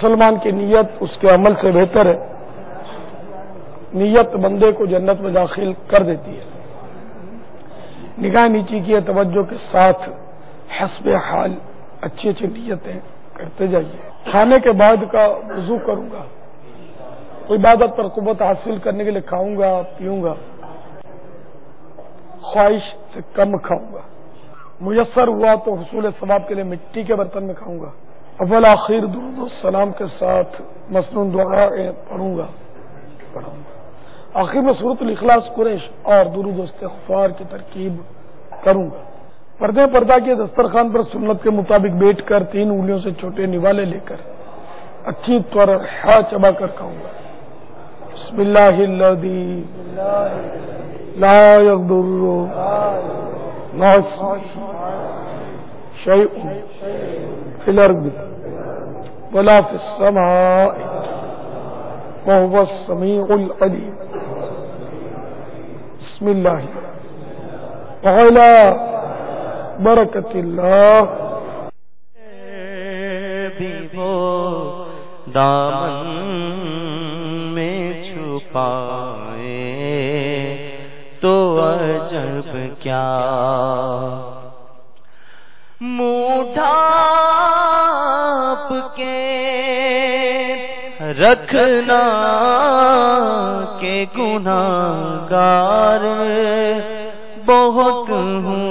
مسلمان کی نیت اس کے عمل سے بہتر ہے. نیت بندے کو جنت میں داخل کر دیتی ہے. نگاہ نیچی کی توجہ کے ساتھ حسب حال اچھی اچھی نیتیں کرتے جائیے. کھانے کے بعد کا وضو کروں گا، عبادت پر قوت حاصل کرنے کے لیے کھاؤں گا پیوں گا، خواہش سے کم کھاؤں گا، میسر ہوا تو حصول ثواب کے لیے مٹی کے برتن میں کھاؤں گا، اول آخر درود و سلام کے ساتھ مسنون دعائیں پڑھوں گا. آخر میں سورۃ الاخلاص قریش اور درود و استغفار کی ترکیب کروں گا. پردہ کے دسترخوان پر سنت کے مطابق بیٹھ کر 3 انگلیوں سے چھوٹے نوالے لے کر اچھی طرح چبا کر کھاؤں گا. بسم اللہ الذی لا یضر مع اسمہ شیء فی الارض ولا فی السماء وهو السمیع العلیم. بسم اللہ وعلی برکت اللہ. بھی وہ دامن میں چھپائے تو عجب کیا، منہ ڈھانپ کے رکھنا کہ گناہگار بہت ہوں،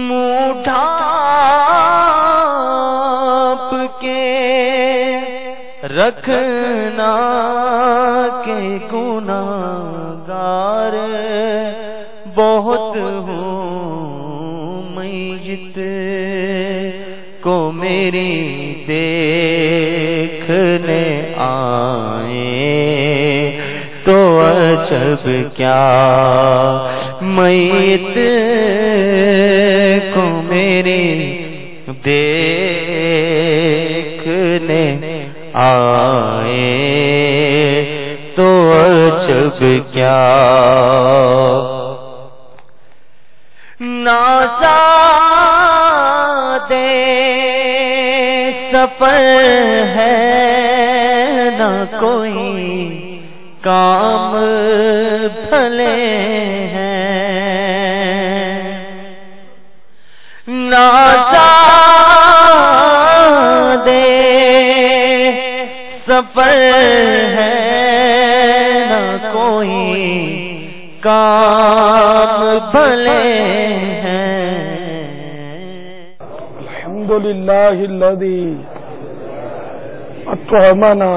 منہ ڈھانپ کے رکھنا کہ گناہگار بہت ہوں، میت کو میری دیکھنے آئیں تو عجب کیا، میت کو میری دیکھنے آئیں تو عجب کیا. نازادے سفر ہے نہ کوئی کام بھلے ہیں، نازادے سفر ہے نہ کوئی کام بھلے ہیں. الحمدللہ الذی اطعمنا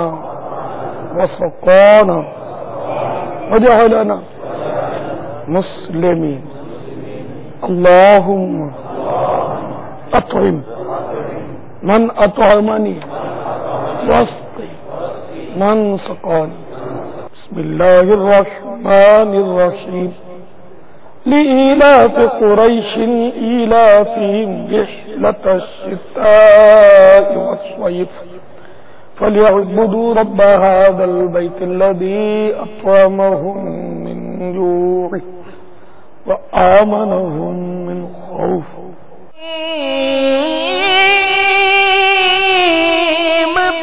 وسقانا وجعلنا مسلمین. اللہم اطعم من اطعمنی واسقی من سقانی. بسم اللہ الرحمن الرحیم. لإيلاف قريش إيلافهم رحلة الشتاء والصيف فليعبدوا رب هذا البيت الذي أطعمهم من جوع وآمنهم من خوف.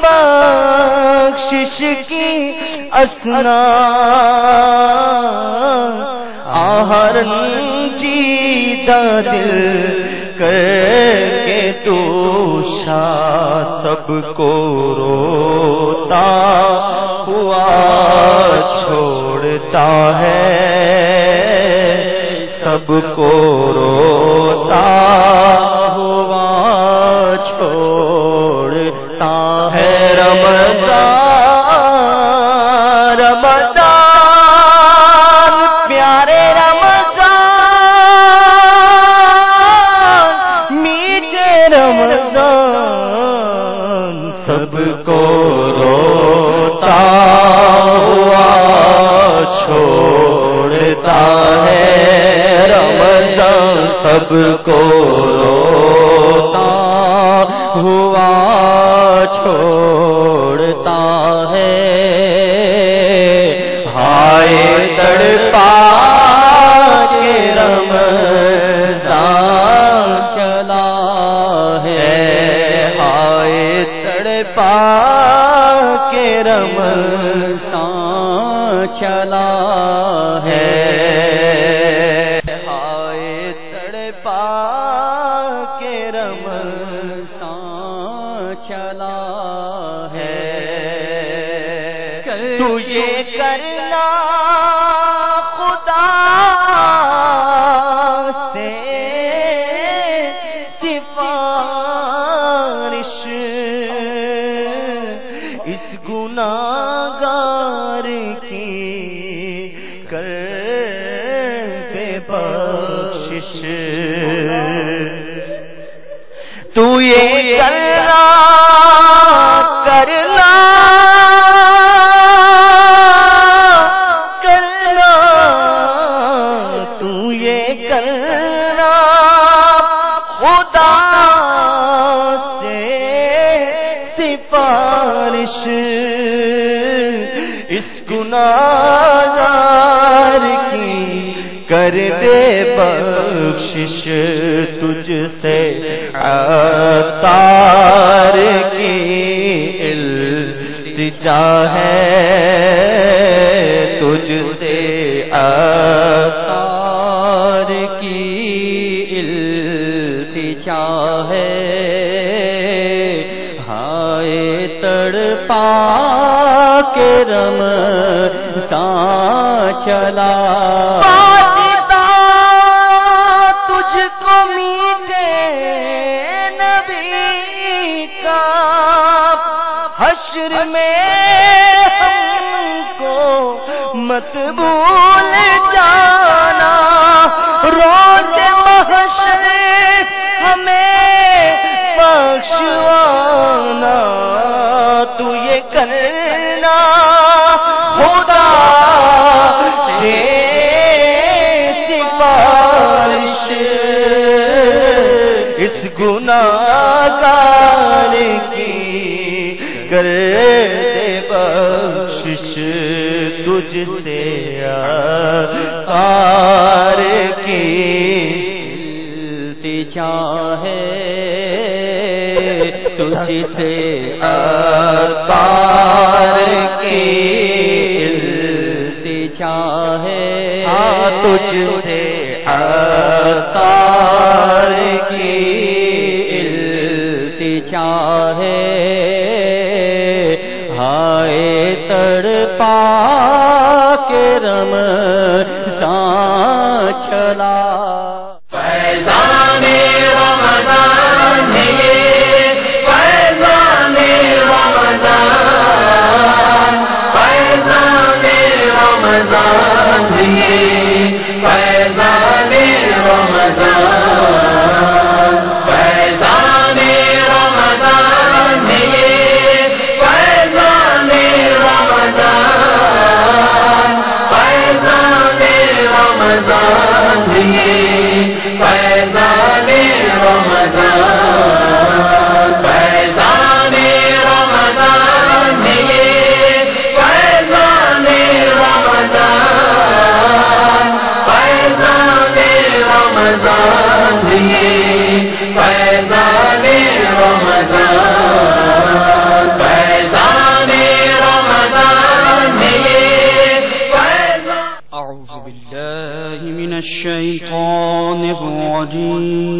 بخشش کی اسنان آہر جیتا دل کر کے تو شاہ سب کو روتا ہوا چھوڑتا ہے، سب کو روتا ہوا چھوڑتا ہے. رمضان رمضان پیارے رمضان میٹھے رمضان سب کو روتا ہوا چھوڑتا ہے. رمضان سب کو روتا ہوا چھوڑتا ہے. ہائے تڑپا کے رمضان چلا ہے. چلا ہے، ہائے تڑپا کے رمضان چلا ہے، تو یہ کرنا خدا سے سفارش، اس گناہگار کی کر دے بخشش، تو یہ کرنا تو یہ کرنا خدا سے سفارش، اس گناہگار کی کر دے بخشش، تجھ سے عطار کی التجا ہے، تجھ سے عطار کی التجا ہے، ہائے تڑپا کے رمضان چلا، تجھ کو میٹھے نبی کا حشر میں ہم کو مت بھول جانا، روز محشر ہمیں بخشوانا، تو یہ کرنا خدا سے سفارش، اس گناہگار کی کر دے بخشش، تجھ سے عطار کی التجا ہے، تجھ سے عطار کی التجا ہے، تجھ سے عطار کی التجا ہے، ہائے تڑپا کے رمضان چلا، فیضان رمضان ہے یہ، فیضان رمضان، فیضان رمضان ہے یہ، فیضان رمضان، فیضان رمضان ہے یہ، فیضان رمضان، فیضان رمضان ہے یہ، فیضان رمضان، فیضان رمضان ہے یہ، فیضان رمضان، فیضان رمضان ہے یہ، فیضان رمضان، فیضان رمضان ہے یہ، فیضان۔ اعوذ باللہ من الشیطان الرجیم،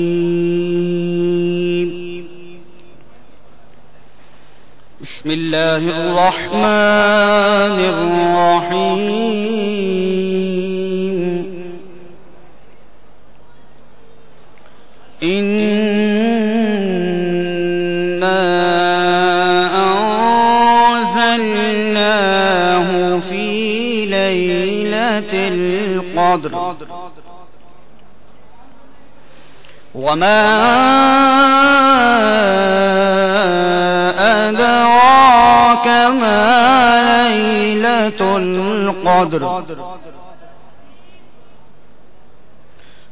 بسم اللہ الرحمن الرحیم، إنا أنزلناه في ليلة القدر وما أدراك ما ليلة القدر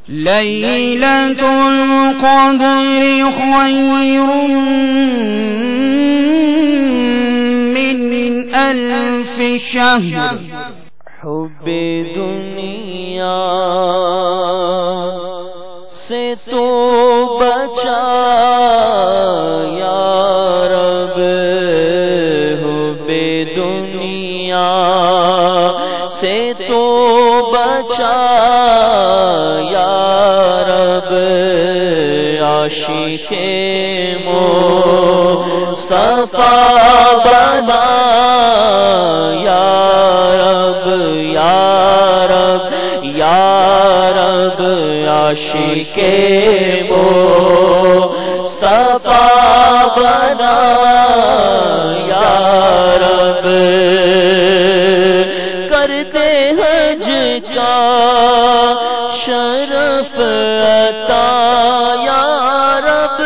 ليلة القدر خير من ألف شهر حب دنیا سے تو بچا یا رب، حب دنیا سے تو بچا یا رب، عاشق مصطفیٰ بنا یا رب، یا رب، یا رب، عاشق مصطفیٰ بنا یا رب، کرتے حج کا شرف عطا یا رب،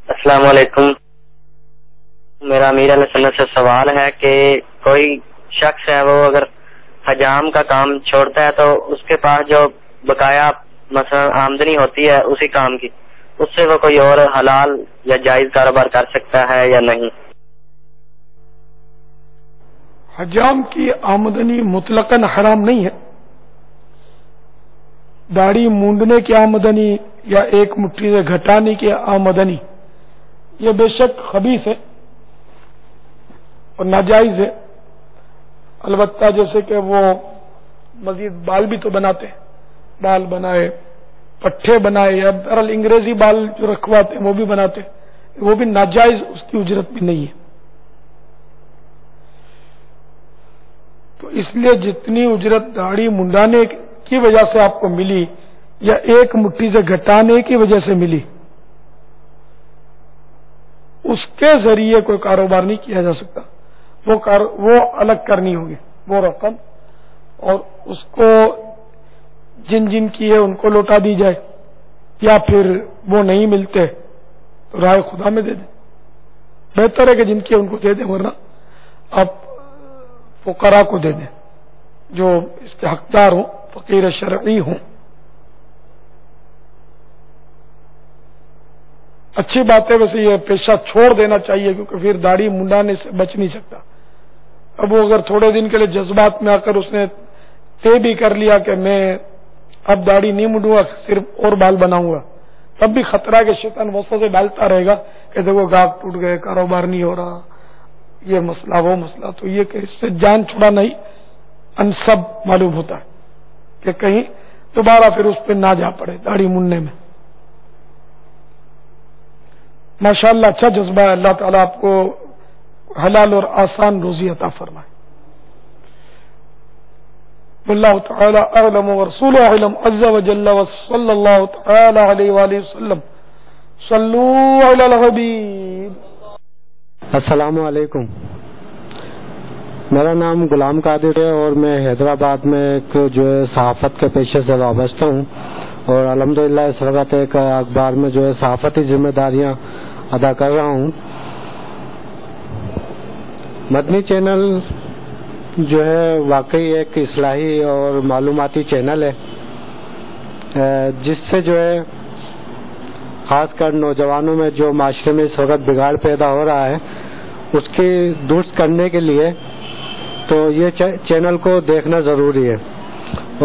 السلام علیکم۔ میرا امیر علیہ سنت سے سوال ہے کہ کوئی شخص ہے وہ اگر حجام کا کام چھوڑتا ہے تو اس کے پاس جو بقایا مثلا آمدنی ہوتی ہے اسی کام کی، اس سے وہ کوئی اور حلال یا جائز کاروبار کر سکتا ہے یا نہیں؟ حجام کی آمدنی مطلقاً حرام نہیں ہے۔ داڑھی مونڈنے کی آمدنی یا ایک مٹھی سے گھٹانے کی آمدنی یہ بے شک خبیث ہے اور ناجائز ہے، البتہ جیسے کہ وہ مزید بال بھی تو بناتے ہیں، بال بنائے، پٹھے بنائے، یا بہرحال انگریزی بال جو رکھواتے ہیں وہ بھی بناتے ہیں، وہ بھی ناجائز، اس کی اجرت بھی نہیں ہے۔ تو اس لیے جتنی اجرت داڑھی منڈانے کی وجہ سے آپ کو ملی یا ایک مٹھی سے گھٹانے کی وجہ سے ملی، اس کے ذریعے کوئی کاروبار نہیں کیا جا سکتا، وہ الگ کرنی ہوگی وہ رقم، اور اس کو جن جن کی ہے ان کو لوٹا دی جائے، یا پھر وہ نہیں ملتے تو رائے خدا میں دے دیں۔ بہتر ہے کہ جن کی ان کو دے دیں، ورنہ آپ فقراء کو دے دیں جو اس کے حقدار ہوں، فقیر شرعی ہوں۔ اچھی بات ہے، ویسے یہ پیشہ چھوڑ دینا چاہیے کیونکہ پھر داڑھی منڈانے سے بچ نہیں سکتا۔ اب وہ اگر تھوڑے دن کے لیے جذبات میں آ کر اس نے طے بھی کر لیا کہ میں اب داڑھی نہیں منڈوں گا، صرف اور بال بناؤں گا، تب بھی خطرہ کہ شیطان وسوسے سے ڈالتا رہے گا کہ دیکھو گاہک ٹوٹ گئے، کاروبار نہیں ہو رہا، یہ مسئلہ وہ مسئلہ، تو یہ کہ اس سے جان چھڑانا ہی انسب معلوم ہوتا ہے کہ کہیں دوبارہ پھر اس پہ نہ جا پڑے داڑھی منڈنے میں۔ ماشاءاللہ اچھا جذبہ ہے، اللہ تعالیٰ آپ کو حلال اور آسان روزی عطا فرمائے۔ واللہ تعالی اعلم ورسولہ اعلم عز وجل، وصلی اللہ تعالی علیہ وآلہ وسلم۔ صلو علی الحبیب۔ السلام علیکم، میرا نام غلام قادر ہے اور میں حیدرآباد میں ایک جو ہے صحافت کے پیشے سے وابستہ ہوں، اور الحمدللہ اس وقت ایک اخبار میں جو ہے صحافتی ذمہ داریاں ادا کر رہا ہوں۔ مدنی چینل جو ہے واقعی ایک اصلاحی اور معلوماتی چینل ہے، جس سے جو ہے خاص کر نوجوانوں میں جو معاشرے میں اس وقت بگاڑ پیدا ہو رہا ہے اس کی درست کرنے کے لیے تو یہ چینل کو دیکھنا ضروری ہے،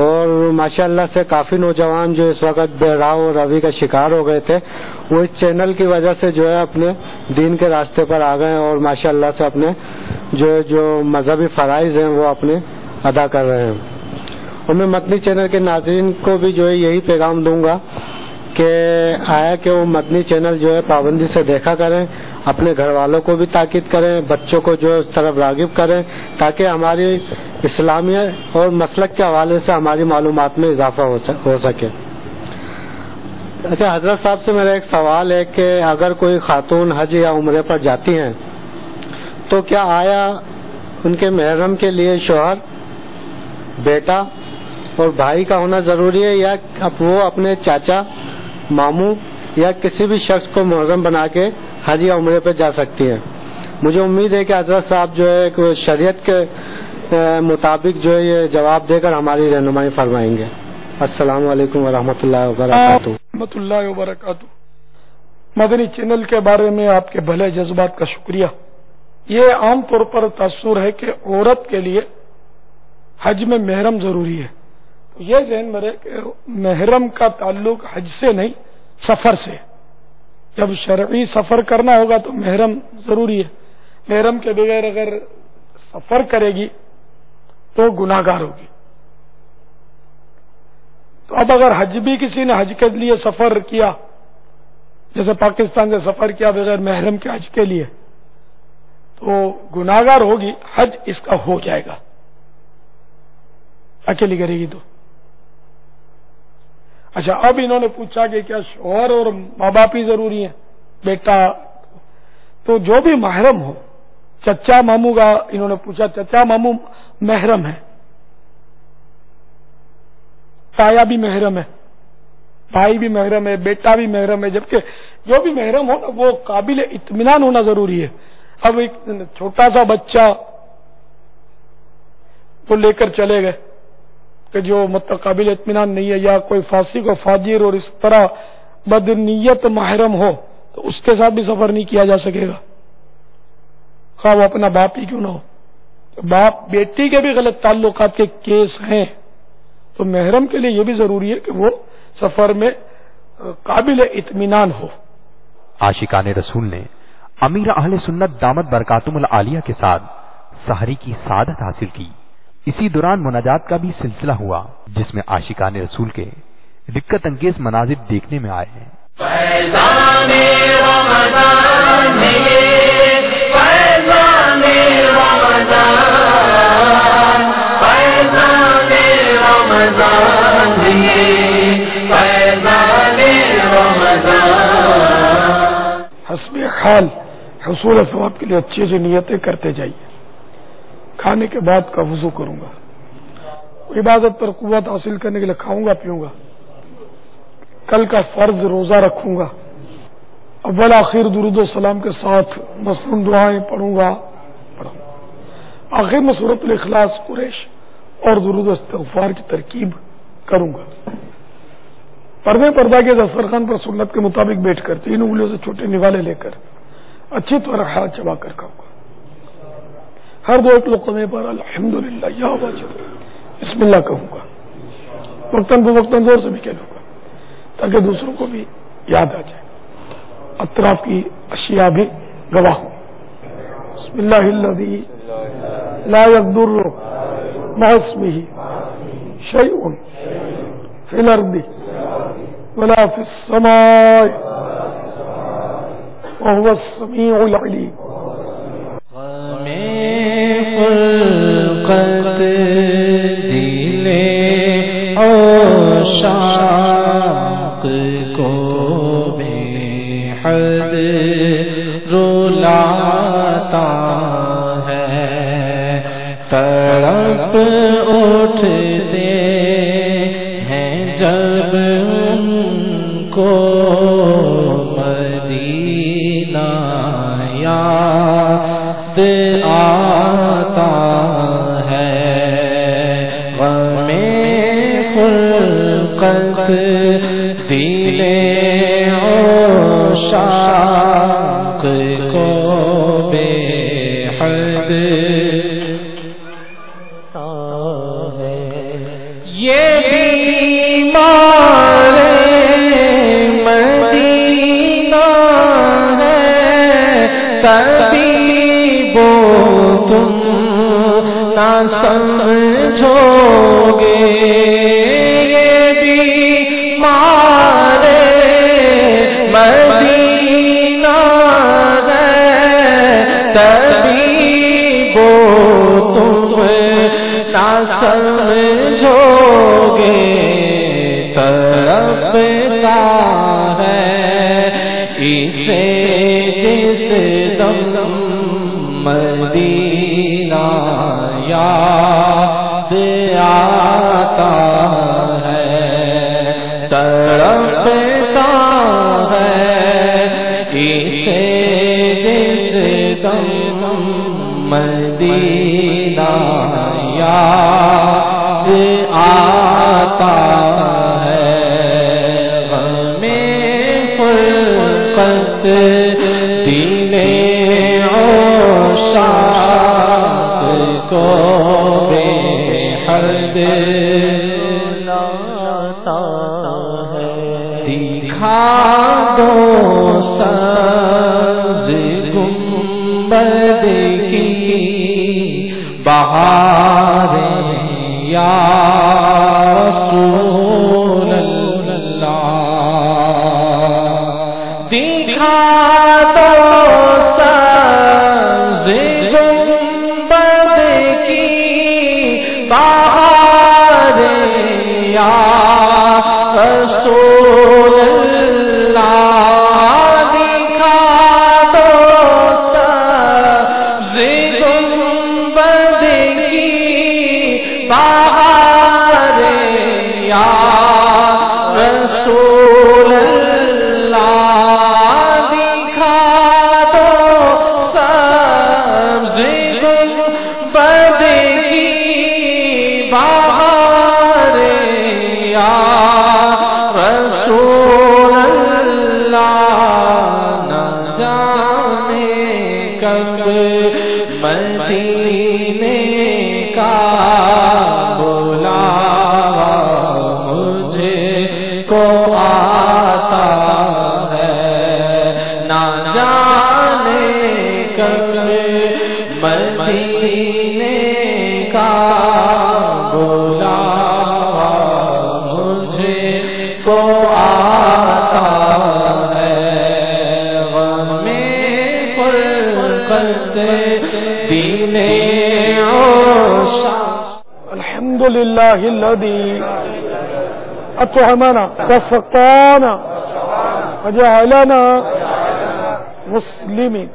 اور ماشاءاللہ سے کافی نوجوان جو اس وقت بہراؤ اور روی کا شکار ہو گئے تھے وہ اس چینل کی وجہ سے جو ہے اپنے دین کے راستے پر آ گئے اور ماشاءاللہ سے اپنے جو مذہبی فرائض ہیں وہ اپنے ادا کر رہے ہیں۔ اور میں مدنی چینل کے ناظرین کو بھی جو ہے یہی پیغام دوں گا کہ آیا کہ وہ مدنی چینل جو ہے پابندی سے دیکھا کریں، اپنے گھر والوں کو بھی تاکید کریں، بچوں کو جو اس طرف راغب کریں تاکہ ہماری اسلامیت اور مسلک کے حوالے سے ہماری معلومات میں اضافہ ہو سکے۔ اچھا، حضرت صاحب سے میرا ایک سوال ہے کہ اگر کوئی خاتون حج یا عمرے پر جاتی ہیں تو کیا آیا ان کے محرم کے لیے شوہر، بیٹا اور بھائی کا ہونا ضروری ہے، یا وہ اپنے چاچا، ماموں یا کسی بھی شخص کو محرم بنا کے حج یا عمرے پہ جا سکتی ہیں؟ مجھے امید ہے کہ حضرت صاحب جو ہے شریعت کے مطابق جو ہے یہ جواب دے کر ہماری رہنمائی فرمائیں گے۔ السلام علیکم ورحمۃ اللہ وبرکاتہ۔ رحمۃ اللہ وبرکاتہ۔ مدنی چینل کے بارے میں آپ کے بھلے جذبات کا شکریہ۔ یہ عام طور پر تاثر ہے کہ عورت کے لیے حج میں محرم ضروری ہے، تو یہ ذہن میں رہے کہ محرم کا تعلق حج سے نہیں سفر سے، جب شرعی سفر کرنا ہوگا تو محرم ضروری ہے، محرم کے بغیر اگر سفر کرے گی تو گناہگار ہوگی۔ تو اب اگر حج بھی کسی نے حج کے لیے سفر کیا، جیسے پاکستان سے سفر کیا بغیر محرم کے حج کے لیے، تو گناہگار ہوگی، حج اس کا ہو جائے گا، اکیلی کرے گی تو۔ اچھا، اب انہوں نے پوچھا کہ کیا شوہر اور ماں باپ ہی ضروری ہیں، بیٹا؟ تو جو بھی محرم ہو، چچا ماموں کا انہوں نے پوچھا، چچا ماموں محرم ہے، تایا بھی محرم ہے، بھائی بھی محرم ہے، بیٹا بھی محرم ہے، جبکہ جو بھی محرم ہو نا وہ قابل اطمینان ہونا ضروری ہے۔ اب ایک چھوٹا سا بچہ وہ لے کر چلے گئے کہ جو مطلب قابل اطمینان نہیں ہے، یا کوئی فاسق و فاجر اور اس طرح بدنیت محرم ہو، تو اس کے ساتھ بھی سفر نہیں کیا جا سکے گا، خواہ وہ اپنا باپ ہی کیوں نہ ہو۔ باپ بیٹی کے بھی غلط تعلقات کے کیس ہیں، تو محرم کے لیے یہ بھی ضروری ہے کہ وہ سفر میں قابل اطمینان ہو۔ عاشقان رسول نے امیر اہل سنت دامت برکاتہم العالیہ کے ساتھ سحری کی سعادت حاصل کی۔ اسی دوران مناجات کا بھی سلسلہ ہوا، جس میں عاشقان رسول کے دقت انگیز مناظر دیکھنے میں آئے ہیں۔ فیضان رمضان ہے، فیضان رمضان، فیضان رمضان ہے، فیضان رمضان۔ حسب حال حصول ثواب کے لیے اچھی اچھی نیتیں کرتے جائیے۔ کھانے کے بعد کا وضو کروں گا، عبادت پر قوت حاصل کرنے کے لیے کھاؤں گا پیوں گا، کل کا فرض روزہ رکھوں گا، اول آخر درود و سلام کے ساتھ مصنون دعائیں پڑھوں گا، آخر میں سورۃ الاخلاص، قریش اور درود و استغفار کی ترکیب کروں گا۔ پردہ کے دسترخوان پر سنت کے مطابق بیٹھ کر 3 انگلیوں سے چھوٹے نوالے لے کر اچھی طرح ہاتھ چبا کر کھاؤں گا۔ ہر 2 ایک لقمے پر الحمدللہ یا واجد بسم اللہ کہوں گا، وقتاً فوقتاً زور سے بھی کہوں گا تاکہ دوسروں کو بھی یاد آ جائے، اطراف کی اشیاء بھی گواہ ہوں۔ بسم اللہ الذی لا یضر مع اسمہ شیء فی الارض ولا فی السماء وهو السمیع العلیم۔ خلقت دل عشاق کو بے حد رلاتا ہے، تڑپ اٹھتے ہیں جب ان کو مدینہ یاد آتا ہے، غم خلقت دل عشاق کو بے حد یہ بیمار مدینہ ہے، طبیبو تم نہ سمجھو گے، یہ بیمار مدینہ ہے، طبیبو تم نہ سمجھو گے، تڑپتا ہے اسے جس دم مدینہ یاد آتا ہے، تڑپتا ہے اسے جس دم مدینہ یاد آتا ہے، غم خلقت دل عشاق کو بے حد لاتا ہے، دکھا دو سبز گنبد کی بہاریں یا رسول اللہ دکھا دو سبز گنبد کی بہاریں یا رسول اللہ دکھا دو سبز گنبد کی بہاریں یا رسول اللہ دکھا دو سبز گنبد کی بہاریں یا رسول اللہ نہ جانے کب مدینے کا بلاوا مجھے کو آتا ہے نہ جانے کب مدینے کا بلاوا مجھے کو آتا ہے غم فرقت دین الحمد لله الذي أطعمنا وسقانا وجعلنا مسلمين.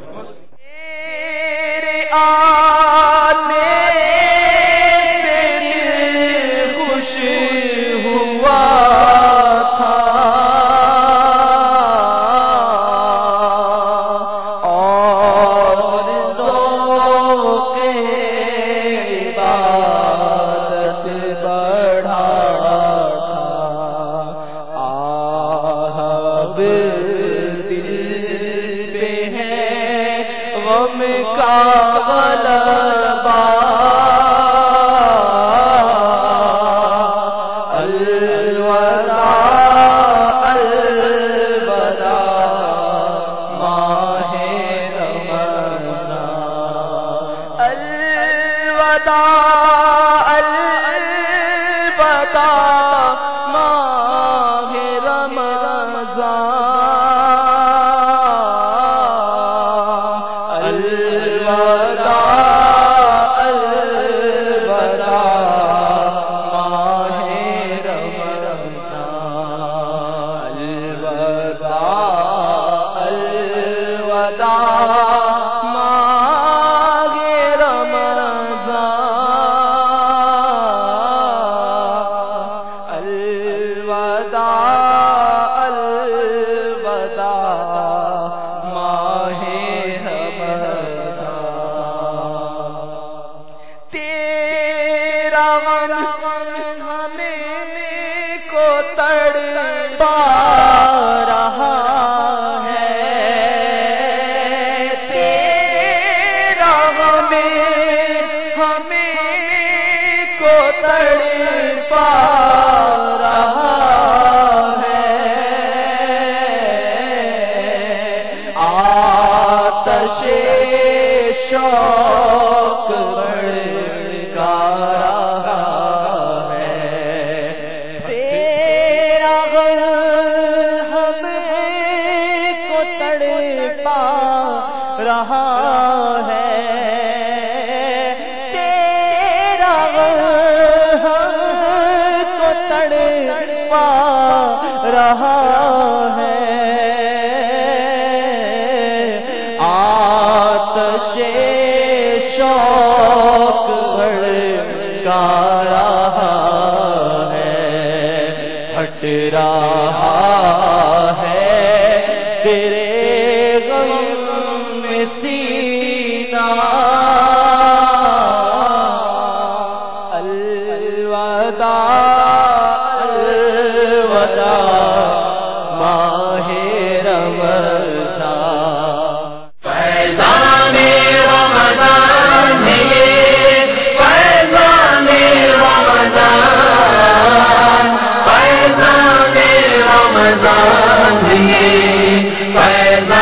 فیضان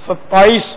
27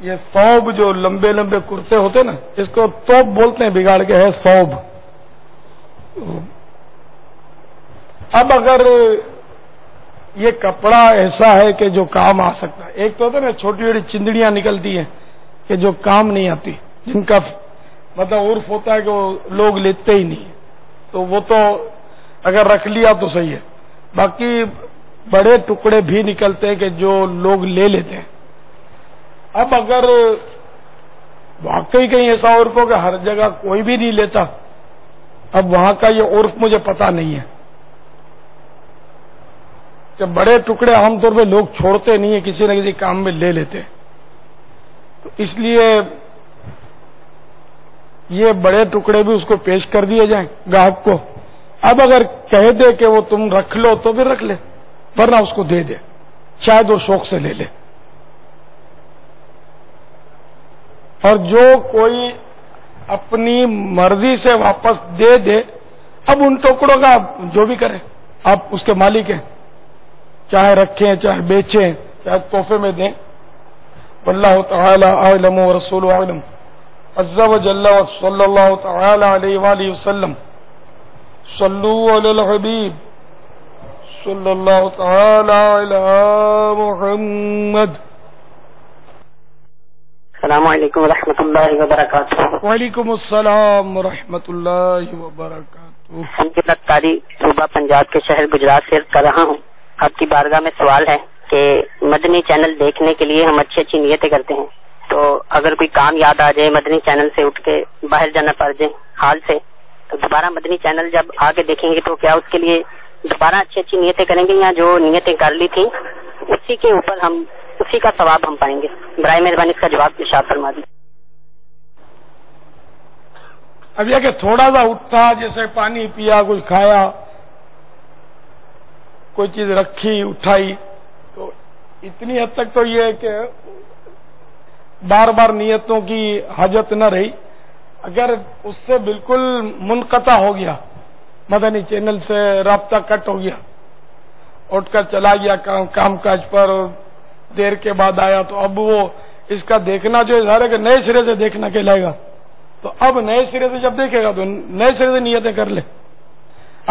یہ صوب جو لمبے لمبے کرتے ہوتے نا، اس کو توب بولتے ہیں، بگاڑ کے ہے صوب. اب اگر یہ کپڑا ایسا ہے کہ جو کام آ سکتا ہے، ایک تو ہوتا ہے نا چھوٹی چھوٹی چندڑیاں نکلتی ہیں کہ جو کام نہیں آتی، جن کا مطلب عرف ہوتا ہے کہ وہ لوگ لیتے ہی نہیں، تو وہ تو اگر رکھ لیا تو صحیح ہے. باقی بڑے ٹکڑے بھی نکلتے ہیں کہ جو لوگ لے لیتے ہیں. اب اگر واقعی کہیں ایسا عرف ہو کہ ہر جگہ کوئی بھی نہیں لیتا، اب وہاں کا یہ عرف مجھے پتا نہیں ہے کہ بڑے ٹکڑے عام طور پہ لوگ چھوڑتے نہیں ہیں، کسی نہ کسی کام میں لے لیتے، تو اس لیے یہ بڑے ٹکڑے بھی اس کو پیش کر دیے جائیں گاہک کو. اب اگر کہہ دے کہ وہ تم رکھ لو تو پھر رکھ لے، ورنہ اس کو دے دے، شاید وہ شوق سے لے لے. اور جو کوئی اپنی مرضی سے واپس دے دے، اب ان ٹکڑوں کا جو بھی کرے، آپ اس کے مالک ہیں، چاہے رکھیں چاہے بیچیں چاہے تحفے میں دیں. واللہ تعالی اعلم ورسولہ اعلم عز وجل صلی اللہ تعالی علیہ وآلہ وسلم. صلو علی الحبیب صلی اللہ تعالی علی محمد. السلام علیکم ورحمۃ اللہ وبرکاتہ. وعلیکم السلام ورحمۃ اللہ وبرکاتہ. حمد قاری صوبہ پنجاب کے شہر گجرات سے کر رہا ہوں. آپ کی بارگاہ میں سوال ہے کہ مدنی چینل دیکھنے کے لیے ہم اچھی اچھی نیتیں کرتے ہیں، تو اگر کوئی کام یاد آ جائے مدنی چینل سے اٹھ کے باہر جانا پڑ جائے حال سے، تو دوبارہ مدنی چینل جب آگے دیکھیں گے تو کیا اس کے لیے دوبارہ اچھی اچھی نیتیں کریں گے، یا جو نیتیں کر لی تھیں اسی کے اوپر ہم اسی کا ثواب ہم پائیں گے؟ برائے مہربانی اس کا جواب ارشاد فرما دیجیے. اب یہ کہ تھوڑا سا اٹھا، جیسے پانی پیا، کچھ کھایا، کوئی چیز رکھی اٹھائی، تو اتنی حد تک تو یہ ہے کہ بار بار نیتوں کی حاجت نہ رہی. اگر اس سے بالکل منقطع ہو گیا، مدنی چینل سے رابطہ کٹ ہو گیا، اٹھ کر چلا گیا کام کاج پر، دیر کے بعد آیا، تو اب وہ اس کا دیکھنا جو اظہار ہے کہ نئے سرے سے دیکھنا کہلائے گا. تو اب نئے سرے سے جب دیکھے گا تو نئے سرے سے نیتیں کر لے.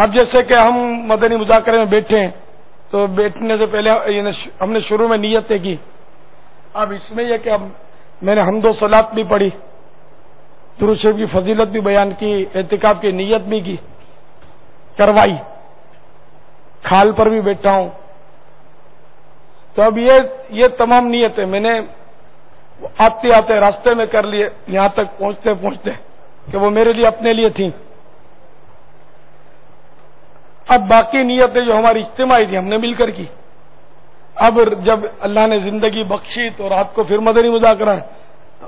اب جیسے کہ ہم مدنی مذاکرے میں بیٹھے ہیں، تو بیٹھنے سے پہلے ہم نے شروع میں نیتیں کی. اب اس میں یہ کہ اب میں نے حمد و صلات بھی پڑھی، درود شریف کی فضیلت بھی بیان کی، اعتکاف کی نیت بھی کی کروائی، کھال پر بھی بیٹھا ہوں. تو اب یہ تمام نیتیں میں نے آتے آتے راستے میں کر لیے، یہاں تک پہنچتے پہنچتے کہ وہ میرے لیے اپنے لیے تھیں. اب باقی نیتیں جو ہماری اجتماعی تھی ہم نے مل کر کی. اب جب اللہ نے زندگی بخشی تو رات کو پھر مدنی مذاکرہ ہے.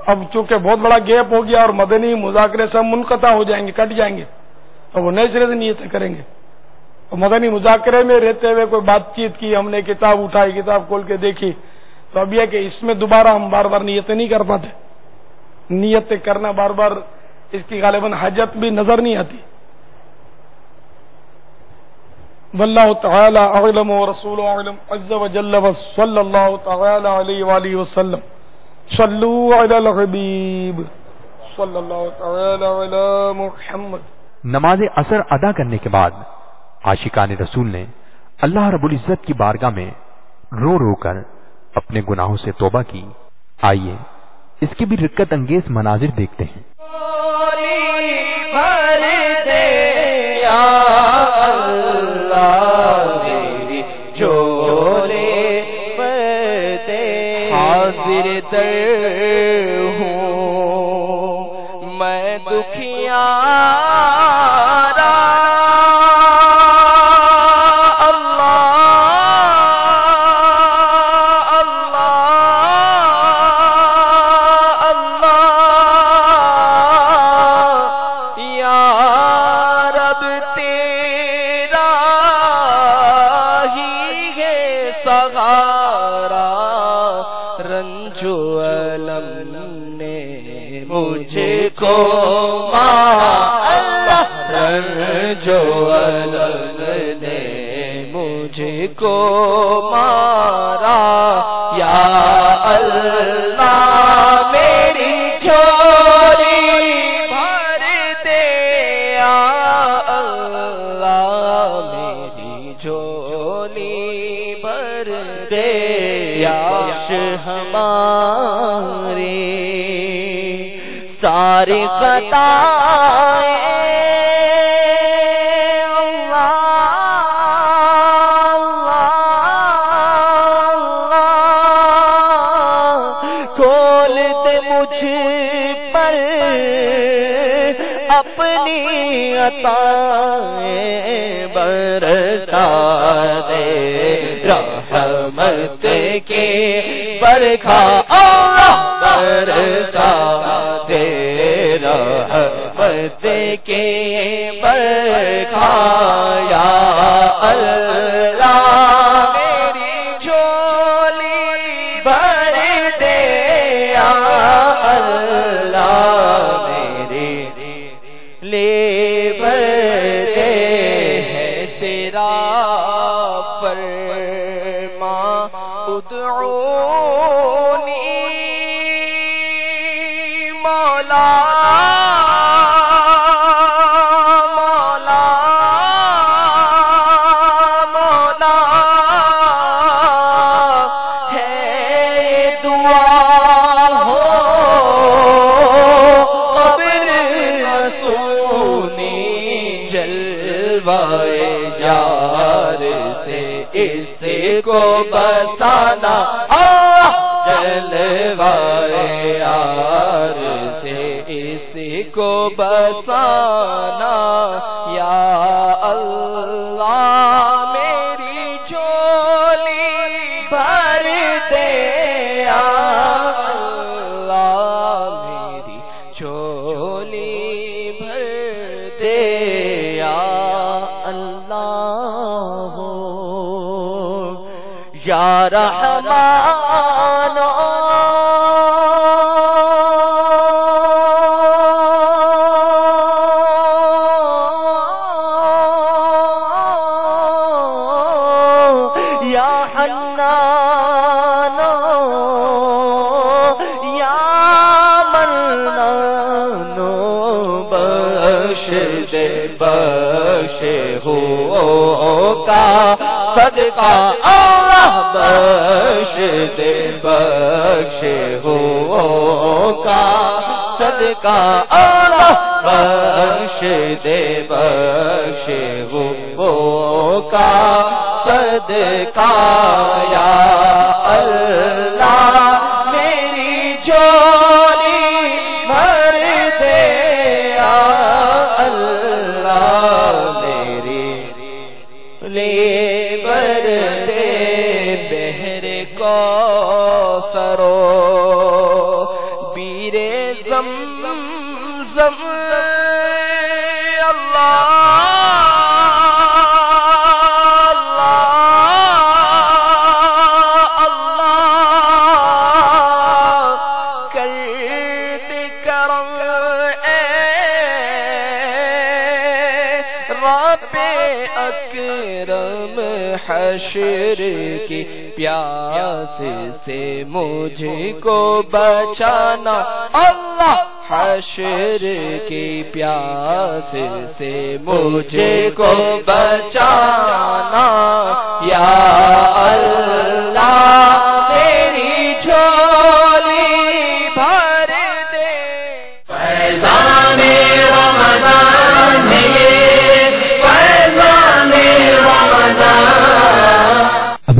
اب چونکہ بہت بڑا گیپ ہو گیا اور مدنی مذاکرے سے ہم منقطع ہو جائیں گے، کٹ جائیں گے، تو وہ نئے سرے سے نیتیں کریں گے. تو مدنی مذاکرے میں رہتے ہوئے کوئی بات چیت کی، ہم نے کتاب اٹھائی، کتاب کھول کے دیکھی، تو اب یہ کہ اس میں دوبارہ ہم بار بار نیتیں نہیں کر پاتے. نیتیں کرنا بار بار اس کی غالباً حاجت بھی نظر نہیں آتی. واللہ تعالی اعلم ورسولہ اعلم عز وجل وصلی اللہ تعالی علیہ وآلہ وسلم. صلو علی الحبیب صلی اللہ تعالی علی محمد. نماز عصر ادا کرنے کے بعد عاشقان رسول نے اللہ رب العزت کی بارگاہ میں رو رو کر اپنے گناہوں سے توبہ کی. آئیے اس کے بھی رقت انگیز مناظر دیکھتے ہیں. حاضر در ہوں میں دکھیارا، کو مارا یا اللہ ساری خطائیں کھول دے مجھ پر اپنی عطائیں برسا دے رحمت کے برکھا برسا دے رحمت کے برکھا یا اللہ میری جھولی بھر دے یا اللہ میری لے بھر دے ہے تیرا فرمان ادعونی مولا مولا مولا ہے دعا ہو قبر سونی جلوائے یار سے اس کو بسانا جلوائے یار سے اس کو بسانا یا اللہ میری جھولی بھر دے یا اللہ میری جھولی بھر دے یا اللہ یا رحمان یا حنان یا منان بخش دے بخش ہو کا صدقہ بخش دے بخش ہو کا صدقہ بخش دے بخش ہو کا صدقہ یا اللہ میری جھولی بھر دے یا اللہ میری لے بھر دے بحر کو سرو بیر زمزم اللہ اکرم حشر کی پیاس سے مجھ کو بچانا اللہ حشر کی پیاس سے مجھ کو بچانا یا اللہ